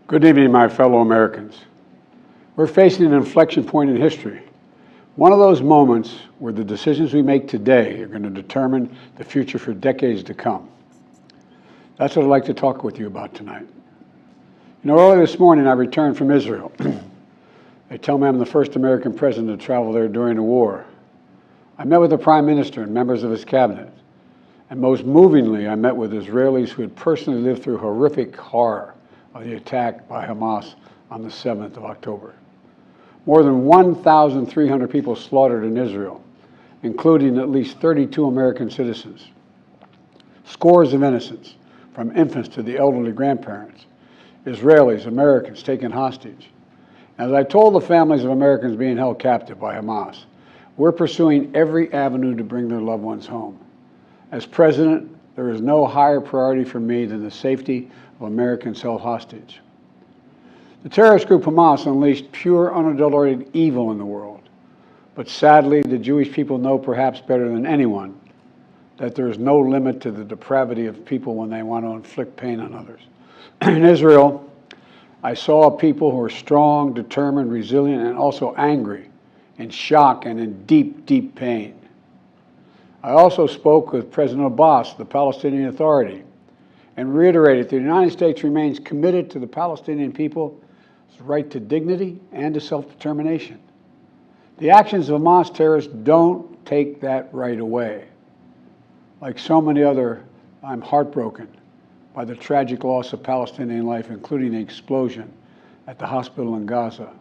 Good evening, my fellow Americans. We're facing an inflection point in history. One of those moments where the decisions we make today are going to determine the future for decades to come. That's what I'd like to talk with you about tonight. You know, early this morning I returned from Israel. They tell me I'm the first American president to travel there during the war. I met with the Prime Minister and members of his cabinet. And most movingly, I met with Israelis who had personally lived through horrific horror of the attack by Hamas on the 7th of October. More than 1,300 people slaughtered in Israel, including at least 32 American citizens. Scores of innocents, from infants to the elderly grandparents, Israelis, Americans taken hostage. As I told the families of Americans being held captive by Hamas, we're pursuing every avenue to bring their loved ones home. As president, there is no higher priority for me than the safety of Americans held hostage. The terrorist group Hamas unleashed pure, unadulterated evil in the world. But sadly, the Jewish people know perhaps better than anyone that there is no limit to the depravity of people when they want to inflict pain on others. In Israel, I saw people who are strong, determined, resilient, and also angry, in shock and in deep, deep pain. I also spoke with President Abbas, the Palestinian Authority, and reiterated that the United States remains committed to the Palestinian people's right to dignity and to self-determination. The actions of Hamas terrorists don't take that right away. Like so many other, I'm heartbroken by the tragic loss of Palestinian life, including the explosion at the hospital in Gaza,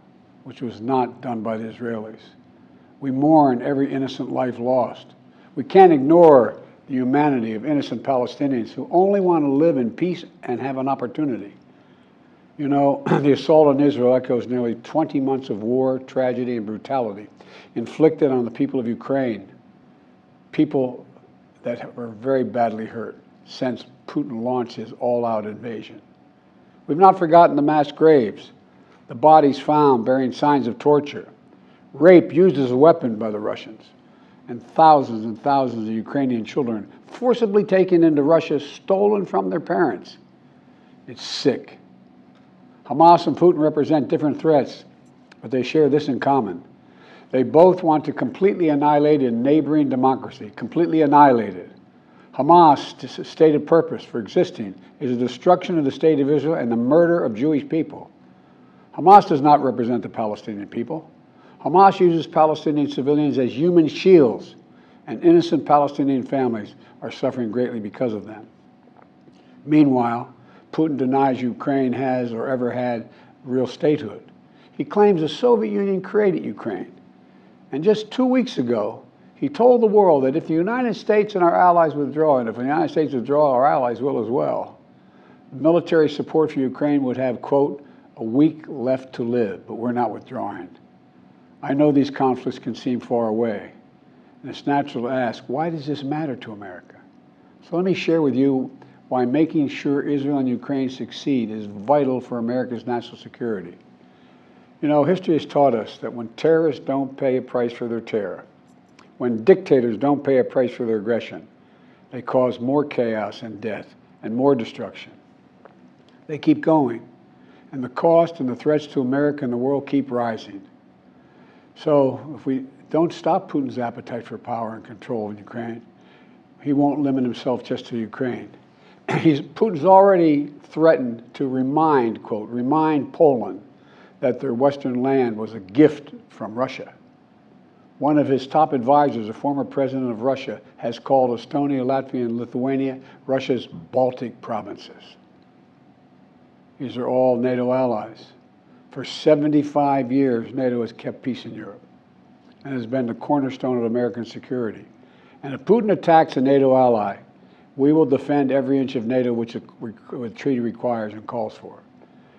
which was not done by the Israelis. We mourn every innocent life lost. We can't ignore the humanity of innocent Palestinians who only want to live in peace and have an opportunity. You know, the assault on Israel echoes nearly 20 months of war, tragedy, and brutality inflicted on the people of Ukraine, people that were very badly hurt since Putin launched his all-out invasion. We've not forgotten the mass graves, the bodies found bearing signs of torture, rape used as a weapon by the Russians, and thousands of Ukrainian children forcibly taken into Russia, stolen from their parents. It's sick. Hamas and Putin represent different threats, but they share this in common. They both want to completely annihilate a neighboring democracy, completely annihilate it. Hamas' stated purpose for existing is the destruction of the state of Israel and the murder of Jewish people. Hamas does not represent the Palestinian people. Hamas uses Palestinian civilians as human shields, and innocent Palestinian families are suffering greatly because of them. Meanwhile, Putin denies Ukraine has or ever had real statehood. He claims the Soviet Union created Ukraine. And just 2 weeks ago, he told the world that if the United States and our allies withdraw, and if the United States withdraw, our allies will as well, military support for Ukraine would have, quote, a week left to live, but we're not withdrawing. I know these conflicts can seem far away, and it's natural to ask, why does this matter to America? So let me share with you why making sure Israel and Ukraine succeed is vital for America's national security. You know, history has taught us that when terrorists don't pay a price for their terror, when dictators don't pay a price for their aggression, they cause more chaos and death and more destruction. They keep going, and the cost and the threats to America and the world keep rising. So if we don't stop Putin's appetite for power and control in Ukraine, he won't limit himself just to Ukraine. Putin's already threatened to remind Poland that their Western land was a gift from Russia. One of his top advisors, a former president of Russia, has called Estonia, Latvia, and Lithuania Russia's Baltic provinces. These are all NATO allies. For 75 years, NATO has kept peace in Europe and has been the cornerstone of American security. And if Putin attacks a NATO ally, we will defend every inch of NATO which the treaty requires and calls for.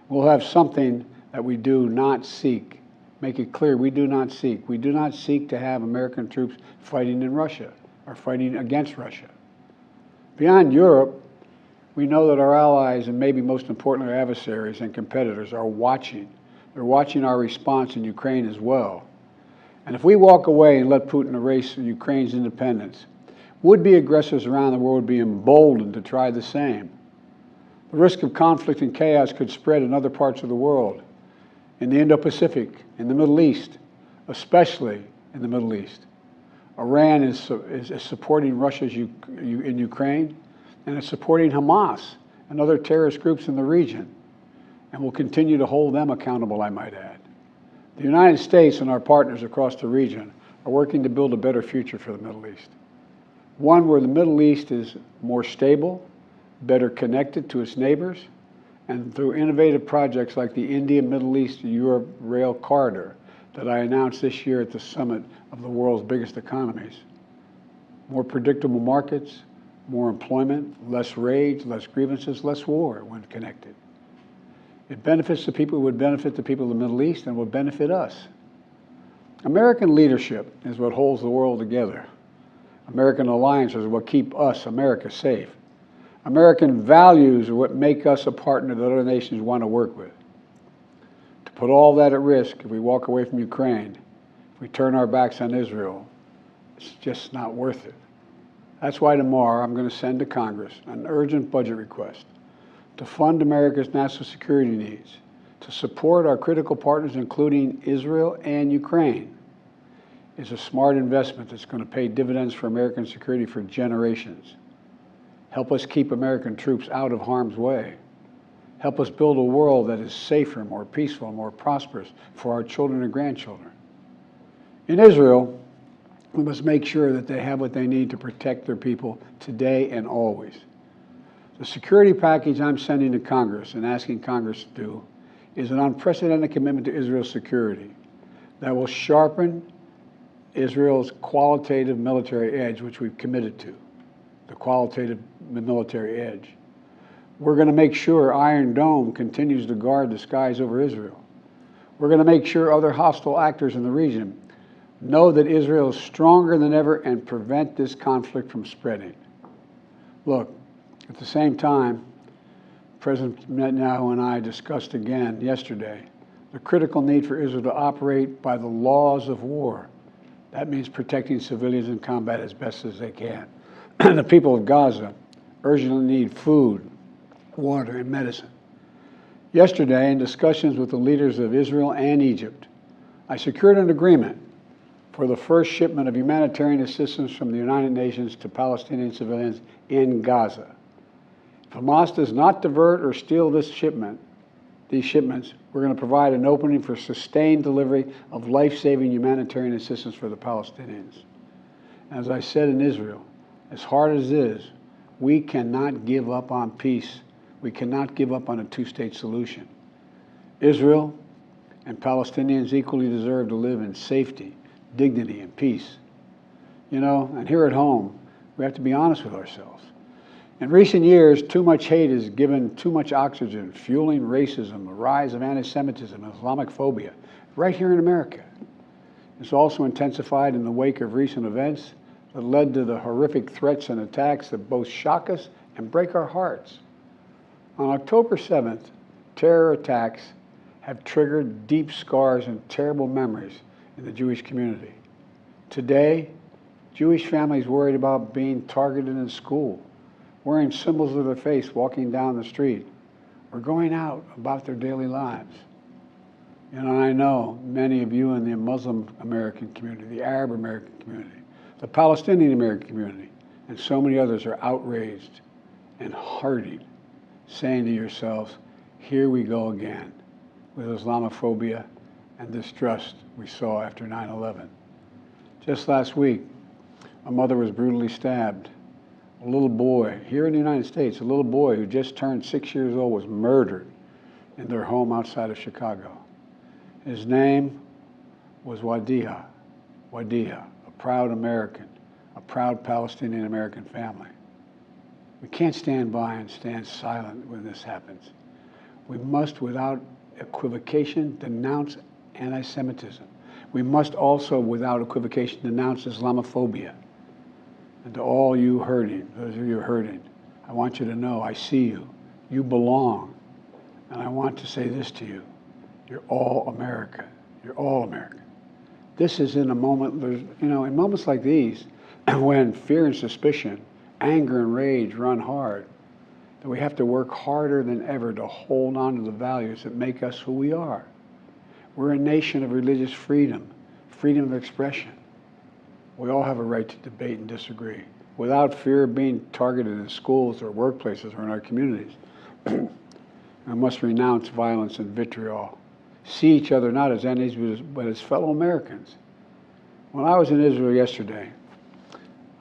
We'll have something that we do not seek. Make it clear, we do not seek. We do not seek to have American troops fighting in Russia or fighting against Russia. Beyond Europe, we know that our allies, and maybe most importantly our adversaries and competitors, are watching. They're watching our response in Ukraine as well. And if we walk away and let Putin erase Ukraine's independence, would-be aggressors around the world would be emboldened to try the same. The risk of conflict and chaos could spread in other parts of the world, in the Indo-Pacific, in the Middle East, especially in the Middle East. Iran is supporting Russia in Ukraine, and it's supporting Hamas and other terrorist groups in the region, and will continue to hold them accountable, I might add. The United States and our partners across the region are working to build a better future for the Middle East. One where the Middle East is more stable, better connected to its neighbors, and through innovative projects like the India-Middle East-Europe Rail Corridor that I announced this year at the summit of the world's biggest economies. More predictable markets, more employment, less rage, less grievances, less war when connected. It benefits the people who would benefit the people of the Middle East and would benefit us. American leadership is what holds the world together. American alliances are what keep us, America, safe. American values are what make us a partner that other nations want to work with. To put all that at risk, if we walk away from Ukraine, if we turn our backs on Israel, it's just not worth it. That's why tomorrow I'm going to send to Congress an urgent budget request to fund America's national security needs, to support our critical partners, including Israel and Ukraine. It's a smart investment that's going to pay dividends for American security for generations. Help us keep American troops out of harm's way. Help us build a world that is safer, more peaceful, more prosperous for our children and grandchildren. In Israel, we must make sure that they have what they need to protect their people today and always. The security package I'm sending to Congress and asking Congress to do is an unprecedented commitment to Israel's security that will sharpen Israel's qualitative military edge, which we've committed to, the qualitative military edge. We're going to make sure Iron Dome continues to guard the skies over Israel. We're going to make sure other hostile actors in the region know that Israel is stronger than ever and prevent this conflict from spreading. Look, at the same time, President Netanyahu and I discussed again yesterday the critical need for Israel to operate by the laws of war. That means protecting civilians in combat as best as they can. The people of Gaza urgently need food, water, and medicine. Yesterday, in discussions with the leaders of Israel and Egypt, I secured an agreement for the first shipment of humanitarian assistance from the United Nations to Palestinian civilians in Gaza. If Hamas does not divert or steal these shipments, we're going to provide an opening for sustained delivery of life-saving humanitarian assistance for the Palestinians. As I said in Israel, as hard as it is, we cannot give up on peace. We cannot give up on a two-state solution. Israel and Palestinians equally deserve to live in safety, dignity, and peace. You know, and here at home, we have to be honest with ourselves. In recent years, too much hate has given too much oxygen, fueling racism, the rise of anti-Semitism, and Islamophobia, right here in America. It's also intensified in the wake of recent events that led to the horrific threats and attacks that both shock us and break our hearts. On October 7th, terror attacks have triggered deep scars and terrible memories in the Jewish community. Today, Jewish families worried about being targeted in school, wearing symbols of their faith walking down the street, or going out about their daily lives. And I know many of you in the Muslim American community, the Arab American community, the Palestinian American community, and so many others are outraged and heartened, saying to yourselves, here we go again with Islamophobia and distrust we saw after 9/11. Just last week, a mother was brutally stabbed. A little boy, here in the United States, a little boy who just turned 6 years old was murdered in their home outside of Chicago. His name was Wadiha, a proud American, a proud Palestinian American family. We can't stand by and stand silent when this happens. We must, without equivocation, denounce anti-Semitism. We must also, without equivocation, denounce Islamophobia. And to all you hurting, those of you hurting, I want you to know I see you. You belong. And I want to say this to you. You're all America. You're all American. This is in a moment, in moments like these, when fear and suspicion, anger and rage run hard, that we have to work harder than ever to hold on to the values that make us who we are. We're a nation of religious freedom, freedom of expression. We all have a right to debate and disagree without fear of being targeted in schools or workplaces or in our communities. We must renounce violence and vitriol. See each other not as enemies, but as fellow Americans. When I was in Israel yesterday,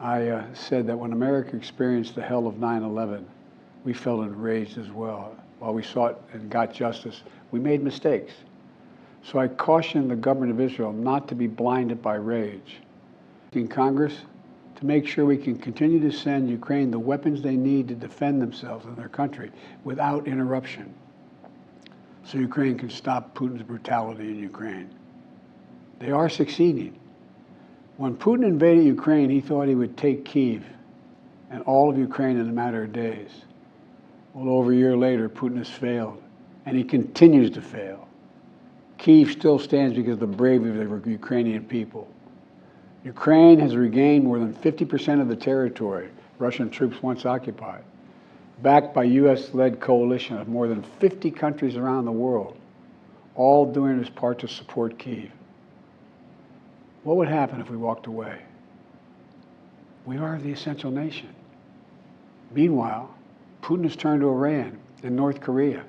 I said that when America experienced the hell of 9/11, we felt enraged as well. While we sought and got justice, we made mistakes. So I cautioned the government of Israel not to be blinded by rage. In Congress, to make sure we can continue to send Ukraine the weapons they need to defend themselves and their country without interruption, so Ukraine can stop Putin's brutality in Ukraine. They are succeeding. When Putin invaded Ukraine, he thought he would take Kyiv and all of Ukraine in a matter of days. Well, over a year later, Putin has failed, and he continues to fail. Kyiv still stands because of the bravery of the Ukrainian people. Ukraine has regained more than 50% of the territory Russian troops once occupied, backed by U.S.-led coalition of more than 50 countries around the world, all doing its part to support Kyiv. What would happen if we walked away? We are the essential nation. Meanwhile, Putin has turned to Iran and North Korea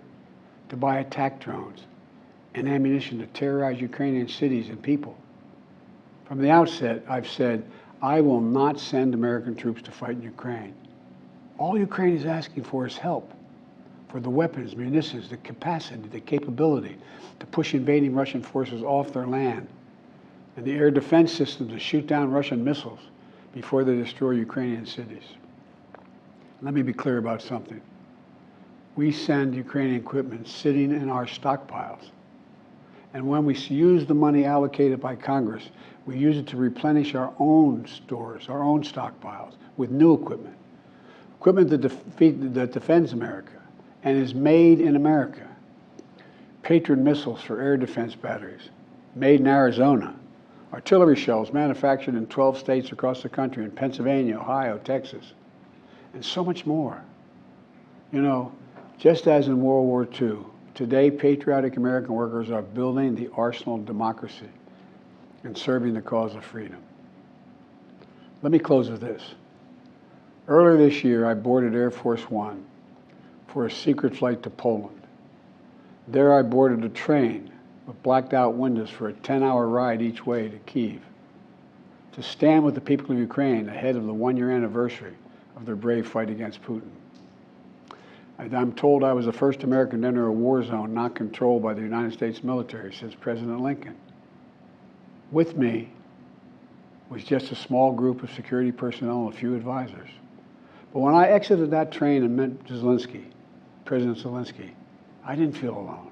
to buy attack drones and ammunition to terrorize Ukrainian cities and people. From the outset, I've said, I will not send American troops to fight in Ukraine. All Ukraine is asking for is help, for the weapons, munitions, the capacity, the capability to push invading Russian forces off their land, and the air defense systems to shoot down Russian missiles before they destroy Ukrainian cities. Let me be clear about something. We send Ukrainian equipment sitting in our stockpiles. And when we use the money allocated by Congress, we use it to replenish our own stores, our own stockpiles, with new equipment. Equipment that defends America and is made in America. Patriot missiles for air defense batteries, made in Arizona. Artillery shells manufactured in 12 states across the country, in Pennsylvania, Ohio, Texas, and so much more. You know, just as in World War II, today patriotic American workers are building the arsenal of democracy and serving the cause of freedom. Let me close with this. Earlier this year, I boarded Air Force One for a secret flight to Poland. There I boarded a train with blacked out windows for a 10-hour ride each way to Kyiv, to stand with the people of Ukraine ahead of the one-year anniversary of their brave fight against Putin. I'm told I was the first American to enter a war zone not controlled by the United States military since President Lincoln. With me was just a small group of security personnel and a few advisors. But when I exited that train and met Zelensky, President Zelensky, I didn't feel alone.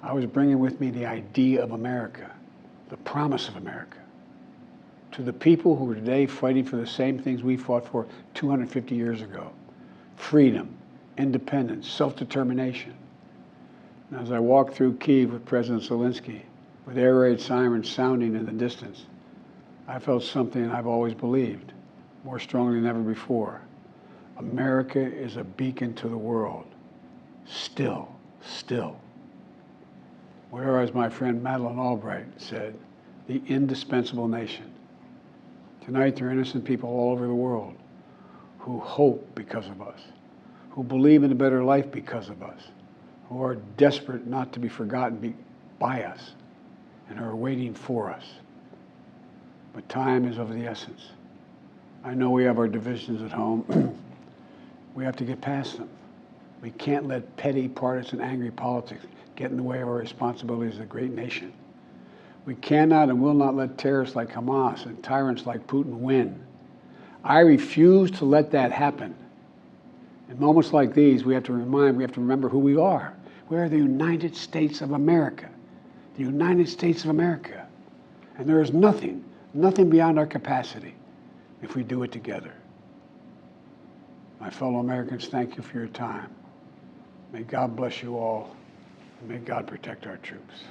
I was bringing with me the idea of America, the promise of America, to the people who are today fighting for the same things we fought for 250 years ago: freedom, independence, self-determination. And as I walked through Kyiv with President Zelensky, with air raid sirens sounding in the distance, I felt something I've always believed, more strongly than ever before. America is a beacon to the world. Still. Or as my friend Madeleine Albright said, the indispensable nation. Tonight, there are innocent people all over the world who hope because of us, who believe in a better life because of us, who are desperate not to be forgotten by us, and are waiting for us. But time is of the essence. I know we have our divisions at home. We have to get past them. We can't let petty, partisan, angry politics get in the way of our responsibilities as a great nation. We cannot and will not let terrorists like Hamas and tyrants like Putin win. I refuse to let that happen. In moments like these, we have to remember who we are. We are the United States of America. The United States of America. And there is nothing beyond our capacity if we do it together. My fellow Americans, thank you for your time. May God bless you all, and may God protect our troops.